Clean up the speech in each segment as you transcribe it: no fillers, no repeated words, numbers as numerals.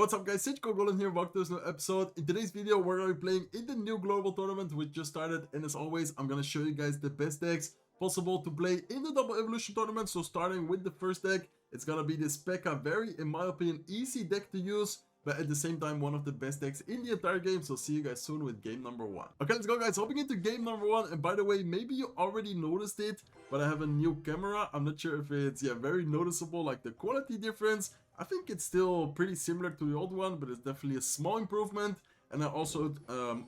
what's up guys, it's Goblin here, welcome to this new episode. In today's video, we're going to be playing in the new global tournament which just started, and as always, I'm going to show you guys the best decks possible to play in the double evolution tournament. So starting with the first deck, it's going to be this Pekka, very, in my opinion, easy deck to use, but at the same time, one of the best decks in the entire game. So see you guys soon with game number 1. Okay, let's go guys, hopping into game number 1, and by the way, maybe you already noticed it, but I have a new camera. I'm not sure if it's, very noticeable, like the quality difference. I think it's still pretty similar to the old one, but it's definitely a small improvement. And I also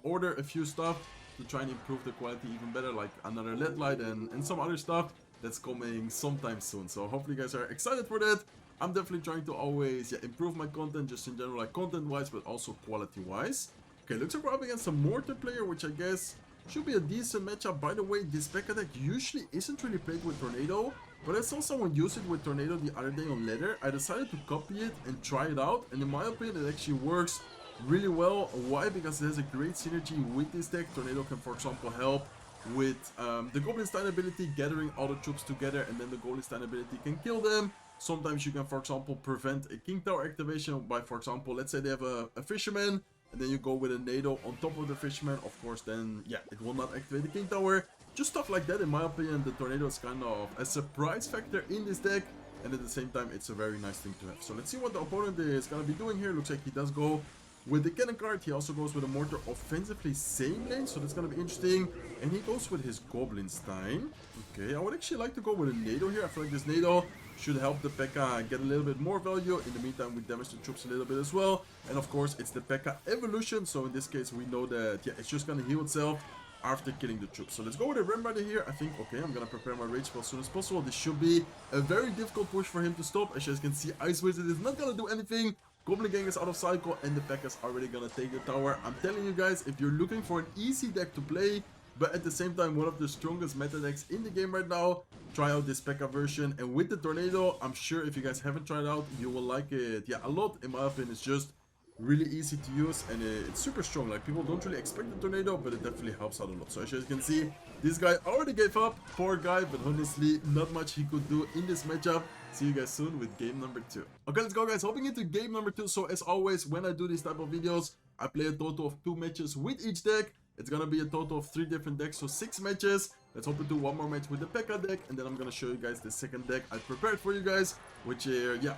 ordered a few stuff to try and improve the quality even better, like another LED light and some other stuff that's coming sometime soon. So hopefully you guys are excited for that. I'm definitely trying to always improve my content, just in general, like content wise, but also quality wise. Okay, looks like we're up against a mortar player, which I guess should be a decent matchup. By the way, this Pekka deck usually isn't really played with Tornado, but I saw someone use it with Tornado the other day on Leather. I decided to copy it and try it out, and in my opinion it actually works really well. Why? Because it has a great synergy with this deck. Tornado can, for example, help with the Goblin Stein ability, gathering all the troops together, and then the Goblin Stein ability can kill them. Sometimes you can, for example, prevent a King Tower activation by, for example, let's say they have a Fisherman, and then you go with a Nado on top of the Fisherman. Of course, then, it will not activate the King Tower. Just stuff like that. In my opinion, the Tornado is kind of a surprise factor in this deck, and at the same time, it's a very nice thing to have. So let's see what the opponent is going to be doing here. Looks like he does go with the cannon card. He also goes with a mortar offensively same lane, so that's going to be interesting. And he goes with his Goblin Stein. Okay, I would actually like to go with a Nado here. I feel like this Nado should help the Pekka get a little bit more value. In the meantime, we damage the troops a little bit as well. And of course, it's the Pekka evolution, so in this case, we know that, it's just going to heal itself after killing the troops. So let's go with a Ramrider here. I think, okay, I'm gonna prepare my rage spell as soon as possible. This should be a very difficult push for him to stop. As you guys can see, Ice Wizard is not gonna do anything. Goblin Gang is out of cycle, and the Pekka's already gonna take the tower. I'm telling you guys, if you're looking for an easy deck to play, but at the same time one of the strongest meta decks in the game right now, try out this Pekka version. And with the Tornado, I'm sure if you guys haven't tried it out, you will like it a lot. In my opinion, it's just really easy to use, and it's super strong. Like, people don't really expect the Tornado, but it definitely helps out a lot. So as you guys can see, this guy already gave up. Poor guy, but honestly, not much he could do in this matchup. See you guys soon with game number 2. Okay, let's go guys, hopping into game number 2. So as always, when I do these type of videos, I play a total of 2 matches with each deck. It's gonna be a total of 3 different decks, so 6 matches. Let's hope to do one more match with the Pekka deck, and then I'm gonna show you guys the second deck I prepared for you guys, which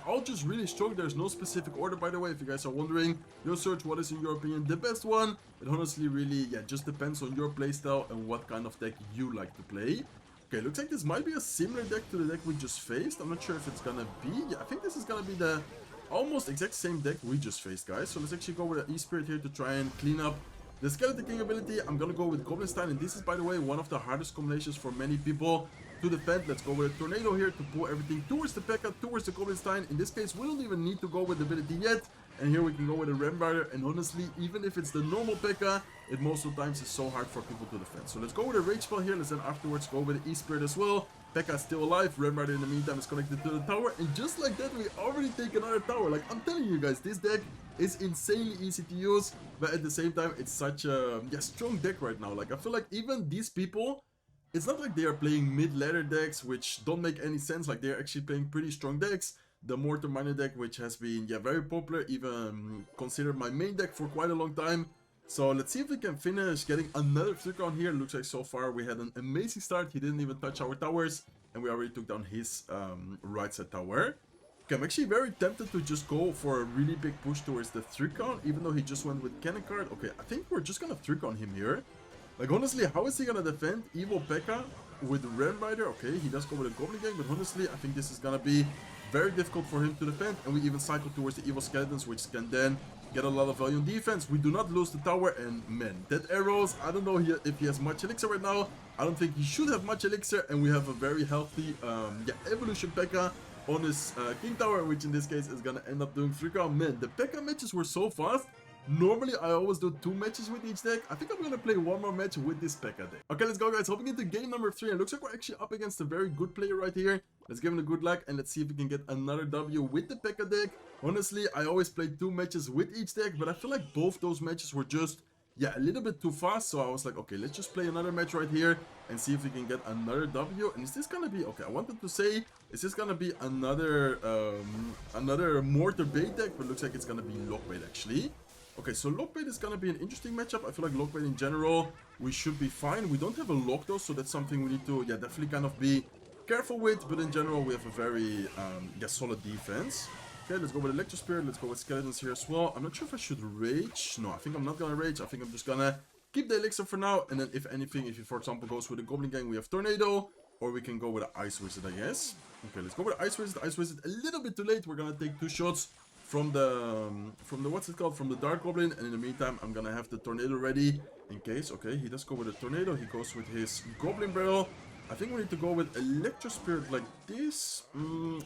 all just really strong. There's no specific order, by the way, if you guys are wondering. Your search, what is in your opinion the best one? It honestly really just depends on your playstyle and what kind of deck you like to play. Okay, looks like this might be a similar deck to the deck we just faced. I'm not sure if it's gonna be. I think this is gonna be the almost exact same deck we just faced, guys. So let's actually go with an E-Spirit here to try and clean up the Skeleton King ability. I'm gonna go with Goblin Stein, and this is, by the way, one of the hardest combinations for many people to defend. Let's go with a Tornado here to pull everything towards the Pekka, towards the Goblin Stein. In this case, we don't even need to go with the ability yet, and here we can go with a Ramrider. And honestly, even if it's the normal Pekka, it most of the times is so hard for people to defend. So let's go with a Rage Spell here. Let's then afterwards go with the E-Spirit as well. Pekka is still alive. Ramrider in the meantime is connected to the tower, and just like that, we already take another tower. Like, I'm telling you guys, this deck is insanely easy to use, but at the same time, it's such a strong deck right now. Like, I feel like even these people, it's not like they are playing mid-ladder decks, which don't make any sense. Like, they're actually playing pretty strong decks. The Mortar Miner deck, which has been very popular, even considered my main deck for quite a long time. So let's see if we can finish getting another 3 count here. Looks like so far we had an amazing start. He didn't even touch our towers, and we already took down his right side tower. Okay, I'm actually very tempted to just go for a really big push towards the 3 count, even though he just went with cannon card. Okay, I think we're just gonna 3 count him here. Like, honestly, how is he gonna defend Evil Pekka with Ramrider? Okay, he does go with a Goblin Gang, but honestly, I think this is gonna be very difficult for him to defend. And we even cycle towards the Evil Skeletons, which can then get a lot of value on defense. We do not lose the tower, and man, that arrows, I don't know if he has much elixir right now. I don't think he should have much elixir, and we have a very healthy evolution Pekka on his King Tower, which in this case is gonna end up doing 3 count. Man, the Pekka matches were so fast. Normally, I always do 2 matches with each deck. I think I'm gonna play 1 more match with this Pekka deck. Okay, let's go guys, hopping into game number 3. It looks like we're actually up against a very good player right here. Let's give him a good luck, and let's see if we can get another W with the Pekka deck. Honestly, I always play 2 matches with each deck, but I feel like both those matches were just yeah, a little bit too fast. So I was like, okay, let's just play another match right here and see if we can get another W. And is this gonna be, okay, I wanted to say, is this gonna be another another mortar bait deck, but looks like it's gonna be lock bait actually. Okay, so lock bait is gonna be an interesting matchup. I feel like lock bait in general, we should be fine. We don't have a lock though, so that's something we need to, yeah, definitely kind of be careful with. But in general, we have a very, yeah, solid defense. Okay, let's go with Electro Spirit. Let's go with Skeletons here as well. I'm not sure if I should Rage. No, I think I'm not gonna Rage. I think I'm just gonna keep the Elixir for now. And then if anything, if he, for example, goes with a Goblin Gang, we have Tornado. Or we can go with an Ice Wizard, I guess. Okay, let's go with Ice Wizard. Ice Wizard, a little bit too late. We're gonna take 2 shots from the what's it called, from the Dark Goblin, and in the meantime I'm gonna have the Tornado ready in case. Okay, he does go with a Tornado, he goes with his Goblin Barrel. I think we need to go with Electro Spirit like this.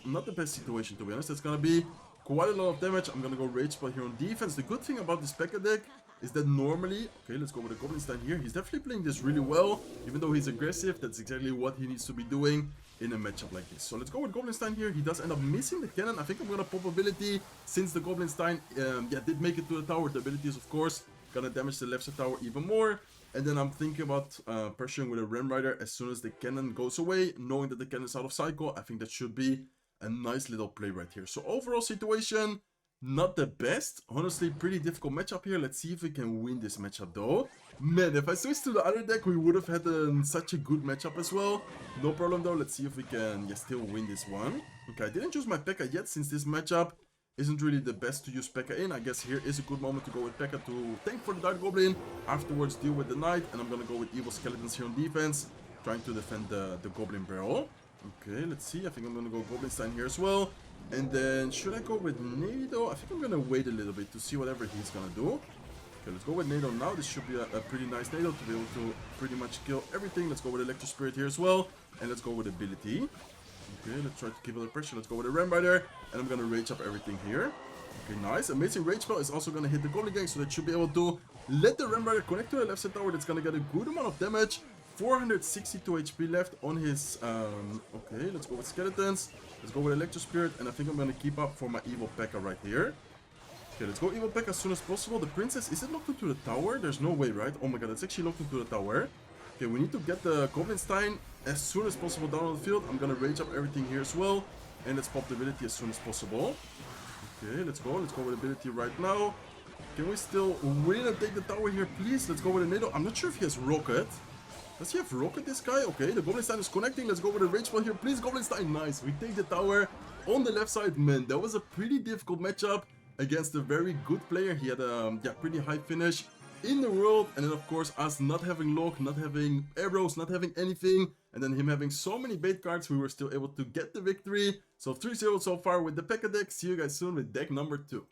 Not the best situation, to be honest. It's gonna be quite a lot of damage. I'm gonna go Rage Spell here on defense. The good thing about this Pekka deck is that normally, okay, let's go with a Goblin Stein here. He's definitely playing this really well, even though he's aggressive. That's exactly what he needs to be doing in a matchup like this. So let's go with Goblin Stein here. He does end up missing the cannon. I think I'm gonna pop ability since the Goblin Stein, yeah, did make it to the tower. The ability is, of course, gonna damage the left side tower even more. And then I'm thinking about pressuring with a Ram Rider as soon as the cannon goes away, knowing that the cannon is out of cycle. I think that should be a nice little play right here. So overall situation, not the best. Honestly, pretty difficult matchup here. Let's see if we can win this matchup though. Man, if I switched to the other deck, we would have had such a good matchup as well. No problem though. Let's see if we can, yeah, still win this one. Okay, I didn't choose my Pekka yet since this matchup isn't really the best to use Pekka in. I guess here is a good moment to go with Pekka to tank for the Dark Goblin. Afterwards, deal with the Knight. And I'm going to go with Evil Skeletons here on defense, trying to defend the Goblin Barrel. Okay, let's see. I think I'm going to go Goblin Stein here as well. And then, should I go with Nado? I think I'm going to wait a little bit to see whatever he's going to do. Okay, let's go with Nado now. This should be a pretty nice Nado to be able to pretty much kill everything. Let's go with Electro Spirit here as well. And let's go with Ability. Okay, let's try to keep a little pressure. Let's go with a Ram Rider. And I'm going to rage up everything here. Okay, nice. Amazing Rage Spell is also going to hit the Goblin Gang. So that should be able to let the Ram Rider connect to the left side tower. That's going to get a good amount of damage. 462 HP left on his... okay, let's go with Skeletons. Let's go with Electro Spirit. And I think I'm going to keep up for my Evil Pekka right here. Okay, let's go Evil Pekka as soon as possible. The Princess, is it locked into the tower? There's no way, right? Oh my god, it's actually locked into the tower. Okay, we need to get the Goblin Stein as soon as possible down on the field. I'm gonna rage up everything here as well. And let's pop the ability as soon as possible. Okay, let's go. Let's go with ability right now. Can we still win and take the tower here, please? Let's go with a Nado. I'm not sure if he has Rocket. Does he have Rocket, this guy? Okay, the Goblin Stein is connecting. Let's go with a Rage Spell here. Please, Goblin Stein. Nice. We take the tower on the left side. Man, that was a pretty difficult matchup against a very good player. He had a pretty high finish in the world. And then, of course, us not having lock, not having arrows, not having anything. And then him having so many bait cards, we were still able to get the victory. So 3-0 so far with the Pekka deck. See you guys soon with deck number 2.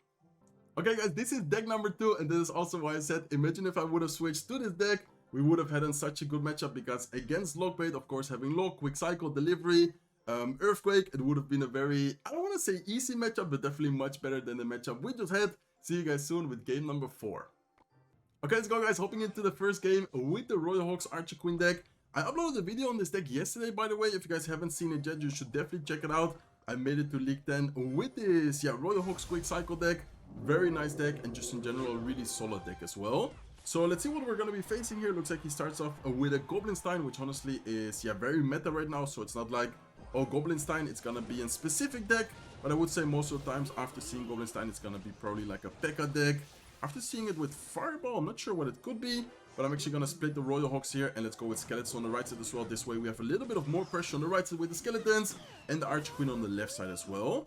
Okay, guys, this is deck number 2. And this is also why I said, imagine if I would have switched to this deck. We would have had such a good matchup because against Lockbait, of course, having Lock, Quick Cycle, Delivery, Earthquake, it would have been a very, I don't want to say easy matchup, but definitely much better than the matchup we just had. See you guys soon with game number 4. Okay, let's go, guys. Hopping into the first game with the Royal Hogs Archer Queen deck. I uploaded a video on this deck yesterday, by the way. If you guys haven't seen it yet, you should definitely check it out. I made it to League 10 with this, Royal Hogs Quick Cycle deck. Very nice deck, and just in general, a really solid deck as well. So let's see what we're going to be facing here. Looks like he starts off with a Goblin Stein, which honestly is, very meta right now. So it's not like, oh, Goblin Stein, it's going to be in specific deck. But I would say most of the times after seeing Goblin Stein, it's going to be probably like a Pekka deck. After seeing it with Fireball, I'm not sure what it could be. But I'm actually going to split the Royal Hogs here. And let's go with Skeletons on the right side as well. This way we have a little bit of more pressure on the right side with the Skeletons. And the Archer Queen on the left side as well.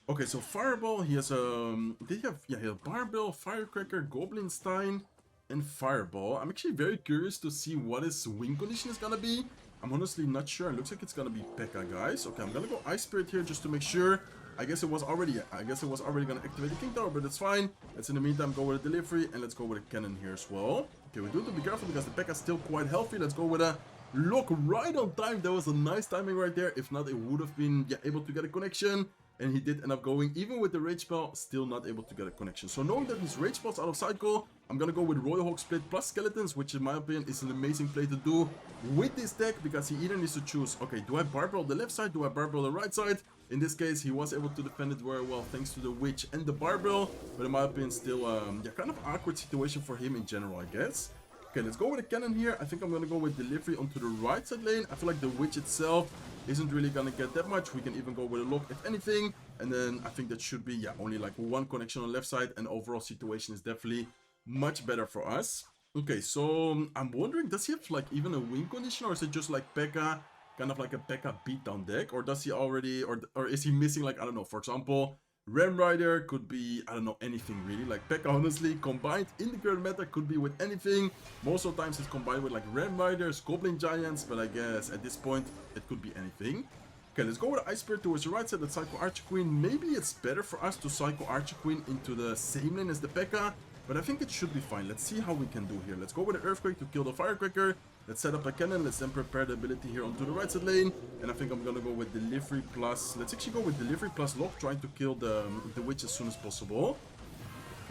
Okay, so Fireball, he has did he have, he had Barbell, Firecracker, Goblin Stein, and Fireball. I'm actually very curious to see what his win condition is gonna be. I'm honestly not sure. It looks like it's gonna be Pekka, guys. Okay, I'm gonna go Ice Spirit here just to make sure. I guess it was already gonna activate the King Tower, but it's fine. Let's in the meantime go with a Delivery, and let's go with a Cannon here as well. Okay, we do have to be careful because the Pekka's still quite healthy. Let's go with a Lock right on time. That was a nice timing right there. If not, it would have been able to get a connection. And he did end up going, even with the Rage Spell, still not able to get a connection. So knowing that his Rage Spell's out of cycle, I'm gonna go with Royal Hog Split plus Skeletons, which in my opinion is an amazing play to do with this deck, because he either needs to choose, okay, do I Barbell the left side, do I Barbell the right side? In this case, he was able to defend it very well thanks to the witch and the barbell, but in my opinion, still, yeah, kind of awkward situation for him in general, I guess. Okay, let's go with a cannon here. I think I'm gonna go with delivery onto the right side lane. I feel like the witch itself isn't really gonna get that much. We can even go with a lock if anything, and then I think that should be, yeah, only like one connection on the left side, and overall situation is definitely much better for us. Okay, so I'm wondering, does he have like even a win condition, or is it just like Pekka, kind of like a Pekka beatdown deck, or does he already, or is he missing, like, I don't know, for example, Ram Rider could be, I don't know, anything really. Like Pekka, honestly, combined in the current meta could be with anything. Most of the times it's combined with like Ram Riders, Goblin Giants, but I guess at this point it could be anything. Okay, let's go with Ice Spirit towards the right side, let's Psycho Archer Queen. Maybe it's better for us to Psycho Archer Queen into the same lane as the Pekka, but I think it should be fine. Let's see how we can do here. Let's go with the Earthquake to kill the Firecracker. Let's set up a cannon. Let's then prepare the ability here onto the right side lane. And I think I'm gonna go with Delivery plus... Let's actually go with Delivery plus Lock, trying to kill the witch as soon as possible.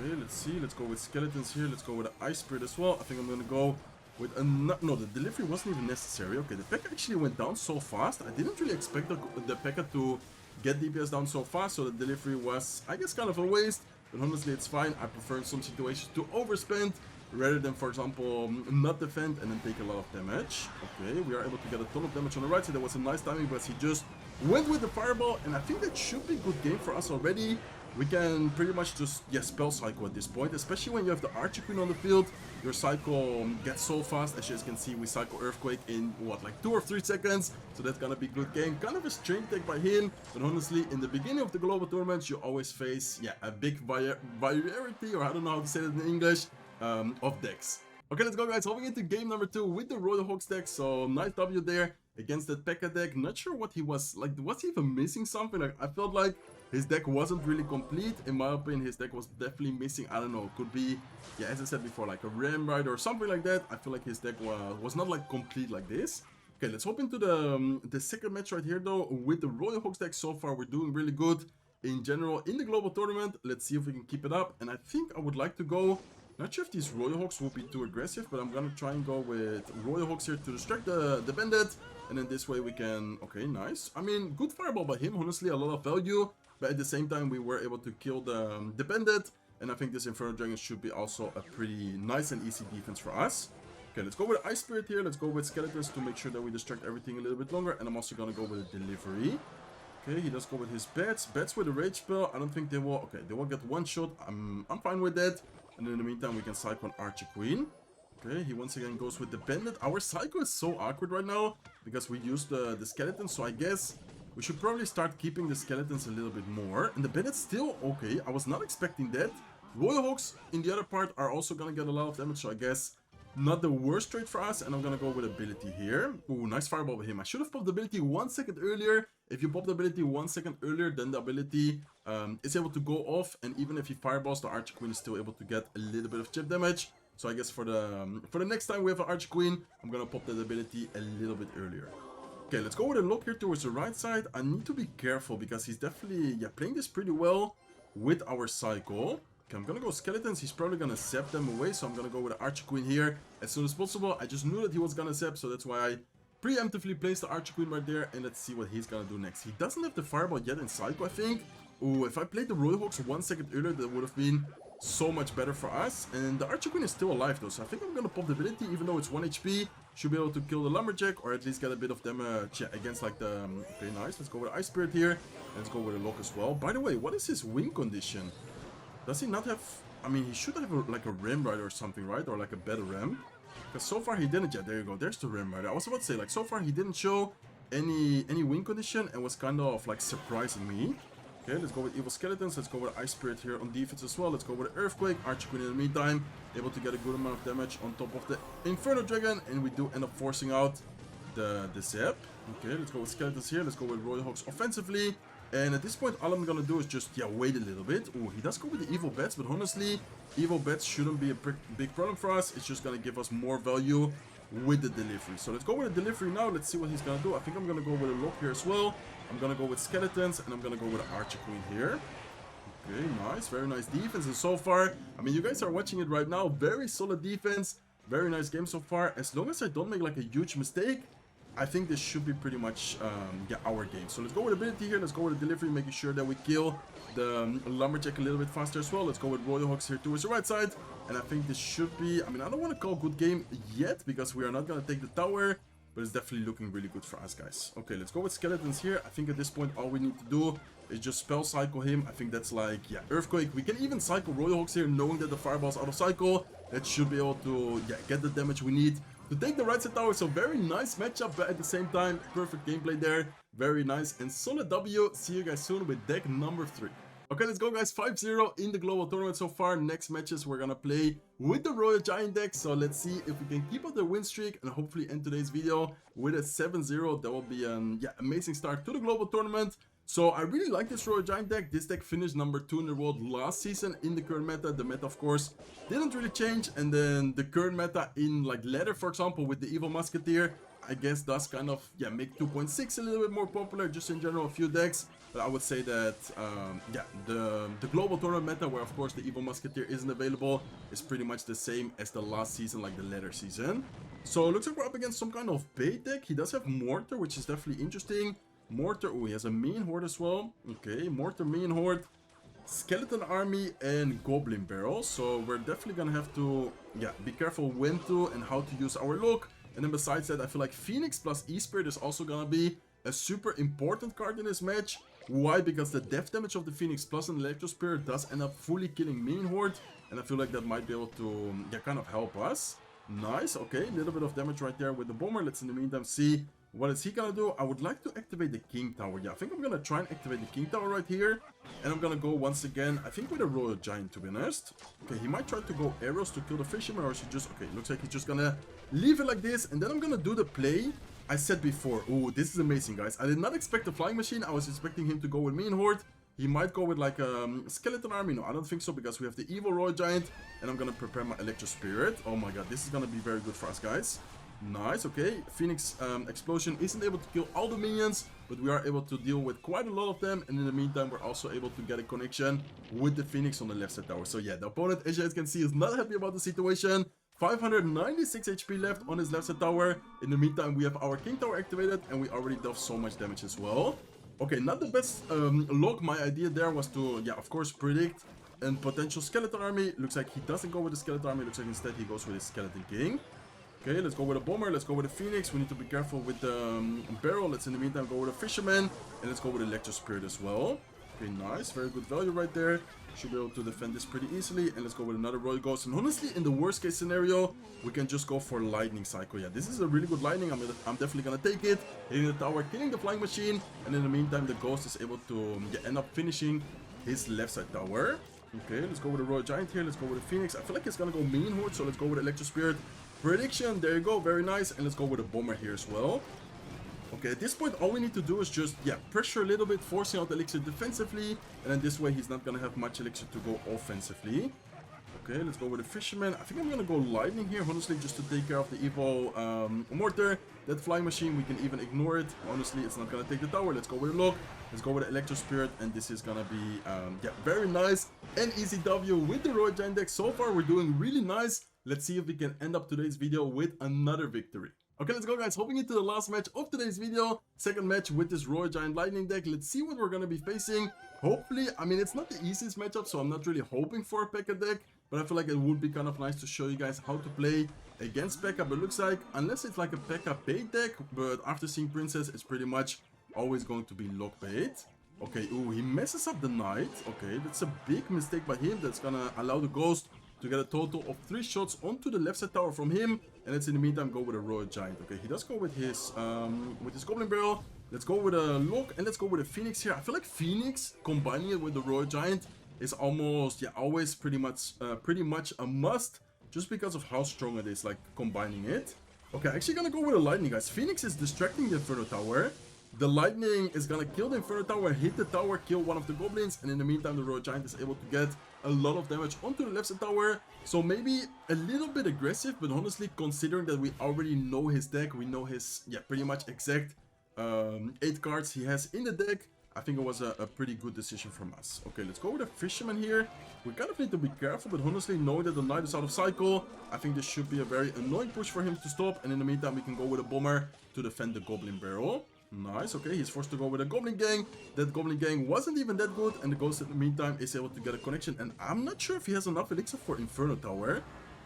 Okay, let's see. Let's go with Skeletons here. Let's go with the Ice Spirit as well. I think I'm gonna go with a... No, the Delivery wasn't even necessary. Okay, the Pekka actually went down so fast. I didn't really expect the Pekka to get DPS down so fast. So the Delivery was, I guess, kind of a waste. But honestly, it's fine. I prefer in some situations to overspend rather than, for example, not defend and then take a lot of damage. Okay, we are able to get a ton of damage on the right side. That was a nice timing, but he just went with the fireball, and I think that should be a good game for us already. We can pretty much just, yeah, spell cycle at this point, especially when you have the Archer Queen on the field. Your cycle gets so fast. As you guys can see, we cycle Earthquake in, what, like 2 or 3 seconds. So that's gonna be a good game. Kind of a strange deck by him, but honestly, in the beginning of the global tournaments, you always face, yeah, a big variety, or I don't know how to say that in English, of decks. Okay, let's go, guys. Hopping into game number 2 with the Royal Hogs deck. So nice W there against that Pekka deck. Not sure what he was like. Was he even missing something? Like, I felt like his deck wasn't really complete. In my opinion, his deck was definitely missing, I don't know, could be, yeah, as I said before, like a Ram Rider or something like that. I feel like his deck was not like complete like this. Okay, let's hop into the second match right here though. With the Royal Hogs deck, so far we're doing really good in general in the global tournament. Let's see if we can keep it up. And I think I would like to go, not sure if these Royal Hogs will be too aggressive, but I'm gonna try and go with Royal Hogs here to distract the Bandit. And then this way we can, okay, nice. I mean, good fireball by him, honestly, a lot of value. But at the same time, we were able to kill the Bandit. And I think this Inferno Dragon should be also a pretty nice and easy defense for us. Okay, let's go with Ice Spirit here. Let's go with Skeletons to make sure that we distract everything a little bit longer. And I'm also gonna go with a Delivery. Okay, he does go with his Bats. Bats with a Rage Spell. I don't think they will... Okay, they will get one shot. I'm fine with that. And in the meantime, we can Psycho on Archer Queen. Okay, he once again goes with the Bandit. Our Psycho is so awkward right now because we used the Skeletons. So I guess we should probably start keeping the Skeletons a little bit more. And the Bandit's still okay. I was not expecting that. Royal Hogs in the other part are also gonna get a lot of damage. So I guess not the worst trade for us. And I'm gonna go with ability here. Ooh, nice fireball with him. I should have popped the ability 1 second earlier. If you pop the ability 1 second earlier, then the ability is able to go off. And even if he fireballs, the Archer Queen is still able to get a little bit of chip damage. So I guess for the next time we have an Archer Queen, I'm gonna pop that ability a little bit earlier. Okay, let's go with a lock here towards the right side. I need to be careful because he's definitely, yeah, playing this pretty well with our cycle. Okay, I'm gonna go Skeletons. He's probably gonna zap them away, so I'm gonna go with the Archer Queen here as soon as possible. I just knew that he was gonna zap, so that's why I preemptively placed the Archer Queen right there. And let's see what he's gonna do next. He doesn't have the fireball yet in cycle, I think. Ooh, if I played the Royal Hogs 1 second earlier, that would have been so much better for us. And the Archer Queen is still alive though, so I think I'm gonna pop the ability, even though it's 1 HP. Should be able to kill the Lumberjack, or at least get a bit of damage against like the... Okay, nice. Let's go with Ice Spirit here. And let's go with a lock as well. By the way, what is his win condition? Does he not have... I mean, he should have like a Ram Rider or something, right? Or like a better Ram. Because so far he didn't yet. There you go. There's the Ram Rider. I was about to say, like, so far he didn't show any win condition and was kind of like surprising me. Okay, let's go with Evil Skeletons. Let's go with Ice Spirit here on defense as well. Let's go with Earthquake. Archer Queen in the meantime, able to get a good amount of damage on top of the Inferno Dragon. And we do end up forcing out the Zap. Okay, let's go with Skeletons here. Let's go with Royal Hogs offensively. And at this point, all I'm gonna do is just, yeah, wait a little bit. Ooh, he does go with the Evil Bats, but honestly, Evil Bats shouldn't be a big problem for us. It's just gonna give us more value with the Delivery. So let's go with the Delivery now. Let's see what he's gonna do. I think I'm gonna go with a lock here as well. I'm gonna go with Skeletons, and I'm gonna go with Archer Queen here. Okay, nice. Very nice defense. And so far, I mean, you guys are watching it right now. Very solid defense. Very nice game so far. As long as I don't make like a huge mistake, I think this should be pretty much yeah, our game. So let's go with ability here. Let's go with the delivery, making sure that we kill the lumberjack a little bit faster as well. Let's go with Royal Hogs here towards the right side. And I think this should be, I mean, I don't want to call good game yet because we are not going to take the tower. But it's definitely looking really good for us, guys. Okay, let's go with skeletons here. I think at this point, all we need to do is just spell cycle him. I think that's like, yeah, Earthquake. We can even cycle Royal Hogs here, knowing that the fireball's out of cycle. That should be able to, yeah, get the damage we need to take the right side tower. So very nice matchup, but at the same time, perfect gameplay there. Very nice and solid W. See you guys soon with deck number 3. Okay, let's go, guys. 5-0 in the global tournament so far. Next matches, we're gonna play with the Royal Giant deck. So let's see if we can keep up the win streak and hopefully end today's video with a 7-0. That will be an yeah, amazing start to the global tournament. So I really like this Royal Giant deck. This deck finished number 2 in the world last season in the current meta. The meta, of course, didn't really change. And then the current meta in like Leather, for example, with the Evil Musketeer, I guess does kind of, yeah, make 2.6 a little bit more popular, just in general, a few decks. But I would say that, yeah, the global tournament meta, where of course the Evil Musketeer isn't available, is pretty much the same as the last season, like the Leather season. So it looks like we're up against some kind of bait deck. He does have Mortar, which is definitely interesting. Mortar, oh, he has a Mean Horde as well. Okay, Mortar, Mean Horde, Skeleton Army, and Goblin Barrel. So we're definitely gonna have to, yeah, be careful when to and how to use our look. And then besides that, I feel like Phoenix plus E-Spirit is also gonna be a super important card in this match. Why? Because the death damage of the Phoenix plus an Electro Spirit does end up fully killing Mean Horde. And I feel like that might be able to, yeah, kind of help us. Nice, okay, a little bit of damage right there with the Bomber. Let's in the meantime see what is he gonna do. I would like to activate the King Tower. Yeah, I think I'm gonna try and activate the King Tower right here. And I'm gonna go once again, I think with a Royal Giant, to be honest. Okay, he might try to go arrows to kill the Fisherman, or is he just, okay, looks like he's just gonna leave it like this. And then I'm gonna do the play I said before. Oh, this is amazing, guys. I did not expect the Flying Machine. I was expecting him to go with Mean Horde. He might go with like a Skeleton Army. No, I don't think so, because we have the Evil Royal Giant. And I'm gonna prepare my Electro Spirit. Oh my god, this is gonna be very good for us, guys. Nice, okay. Phoenix Explosion isn't able to kill all the minions, but we are able to deal with quite a lot of them. And in the meantime, we're also able to get a connection with the Phoenix on the left side tower. So yeah, the opponent, as you guys can see, is not happy about the situation. 596 HP left on his left side tower. In the meantime, we have our King Tower activated, and we already dealt so much damage as well. Okay, not the best look. My idea there was to, yeah, of course, predict a potential Skeleton Army. Looks like he doesn't go with the Skeleton Army. Looks like instead he goes with his Skeleton King. Okay, let's go with a Bomber. Let's go with a Phoenix. We need to be careful with the Barrel. Let's in the meantime go with a Fisherman. And let's go with Electro Spirit as well. Okay, nice. Very good value right there. Should be able to defend this pretty easily. And let's go with another Royal Ghost. And honestly, in the worst case scenario, we can just go for Lightning Cycle. Yeah, this is a really good Lightning. I'm definitely going to take it. Hitting the tower, killing the Flying Machine. And in the meantime, the Ghost is able to end up finishing his left side tower. Okay, let's go with a Royal Giant here. Let's go with a Phoenix. I feel like it's going to go Mean Horde. So let's go with Electro Spirit. Prediction, there you go, very nice. And let's go with a Bomber here as well. Okay, at this point, all we need to do is just, yeah, pressure a little bit, forcing out Elixir defensively. And then this way, he's not going to have much Elixir to go offensively. Okay, let's go with a Fisherman. I think I'm going to go Lightning here, honestly, just to take care of the Evil Mortar. That Flying Machine, we can even ignore it. Honestly, it's not going to take the tower. Let's go with a Lock. Let's go with the Electro Spirit. And this is going to be, yeah, very nice and easy W with the Royal Giant deck. So far, we're doing really nice. Let's see if we can end up today's video with another victory. Okay, let's go, guys. Hopping into the last match of today's video. Second match with this Royal Giant Lightning deck. Let's see what we're going to be facing. Hopefully, I mean, it's not the easiest matchup, so I'm not really hoping for a Pekka deck. But I feel like it would be kind of nice to show you guys how to play against Pekka. But it looks like, unless it's like a Pekka bait deck, but after seeing Princess, it's pretty much always going to be lock bait. Okay, ooh, he messes up the Knight. Okay, that's a big mistake by him. That's going to allow the Ghost to get a total of 3 shots onto the left side tower from him. And let's in the meantime go with a Royal Giant. Okay, he does go with his Goblin Barrel. Let's go with a Lock, and let's go with a Phoenix here. I feel like Phoenix combining it with the Royal Giant is almost, yeah, always pretty much a must, just because of how strong it is, like combining it. Okay, actually gonna go with a Lightning, guys. Phoenix is distracting the Inferno Tower. The Lightning is gonna kill the Inferno Tower, hit the tower, kill one of the Goblins, and in the meantime the Royal Giant is able to get a lot of damage onto the left side tower. So maybe a little bit aggressive, but honestly, considering that we already know his deck, we know his, yeah, pretty much exact 8 cards he has in the deck, I think it was a pretty good decision from us. Okay, let's go with a Fisherman here. We kind of need to be careful, but honestly, knowing that the Knight is out of cycle, I think this should be a very annoying push for him to stop. And in the meantime, we can go with a Bomber to defend the Goblin barrel. Nice, okay, he's forced to go with a Goblin Gang. That Goblin Gang wasn't even that good, and the Ghost in the meantime is able to get a connection. And I'm not sure if he has enough Elixir for Inferno Tower.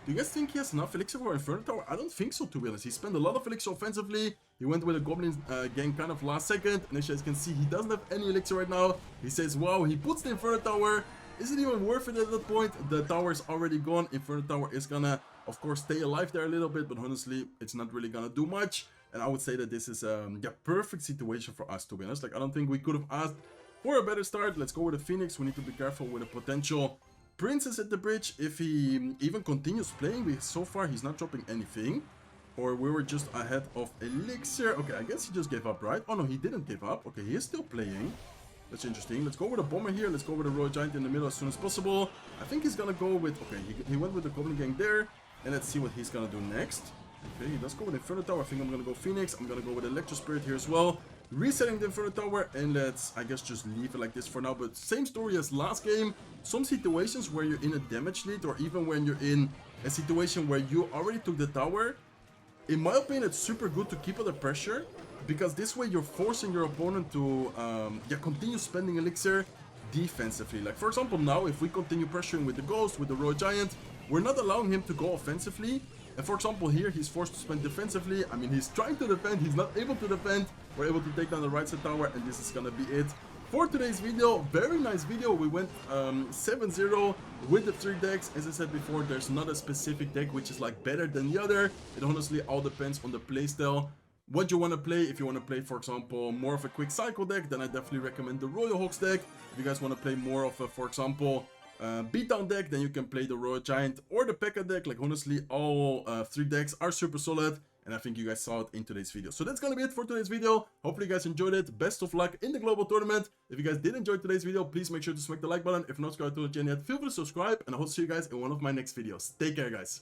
Do you guys think he has enough Elixir for Inferno Tower? I don't think so, to be honest. He spent a lot of Elixir offensively. He went with a Goblin Gang kind of last second. And as you guys can see, he doesn't have any Elixir right now. He says, wow, he puts the Inferno Tower. Is it even worth it at that point? The tower is already gone. Inferno Tower is gonna, of course, stay alive there a little bit. But honestly, it's not really gonna do much. And I would say that this is the perfect situation for us, to be honest. Like, I don't think we could have asked for a better start. Let's go with a Phoenix. We need to be careful with a potential Princess at the bridge. If he even continues playing, so far he's not dropping anything. Or we were just ahead of Elixir. Okay, I guess he just gave up, right? Oh no, he didn't give up. Okay, he is still playing. That's interesting. Let's go with a Bomber here. Let's go with a Royal Giant in the middle as soon as possible. I think he's gonna go with... Okay, he went with the Goblin Gang there. And let's see what he's gonna do next. Okay, he does go with Inferno Tower. I think I'm gonna go Phoenix. I'm gonna go with Electro Spirit here as well. Resetting the Inferno Tower, and let's, I guess, just leave it like this for now. But same story as last game. Some situations where you're in a damage lead, or even when you're in a situation where you already took the tower, in my opinion, it's super good to keep under pressure, because this way you're forcing your opponent to continue spending Elixir defensively. Like, for example, now if we continue pressuring with the Ghost, with the Royal Giant, we're not allowing him to go offensively. And for example, here he's forced to spend defensively. I mean, he's trying to defend, he's not able to defend. We're able to take down the right side tower, and this is gonna be it for today's video. Very nice video. We went 7-0 with the 3 decks. As I said before, there's not a specific deck which is like better than the other. It honestly all depends on the playstyle, what you want to play. If you want to play, for example, more of a quick cycle deck, then I definitely recommend the Royal Hogs deck. If you guys want to play more of a, for example, beatdown deck, then you can play the Royal Giant or the Pekka deck. Like, honestly, all 3 decks are super solid, and I think you guys saw it in today's video. So that's gonna be it for today's video. Hopefully you guys enjoyed it. Best of luck in the global tournament. If you guys did enjoy today's video, please make sure to smack the like button. If not subscribed to the channel yet, feel free to subscribe, and I hope to see you guys in one of my next videos. Take care, guys.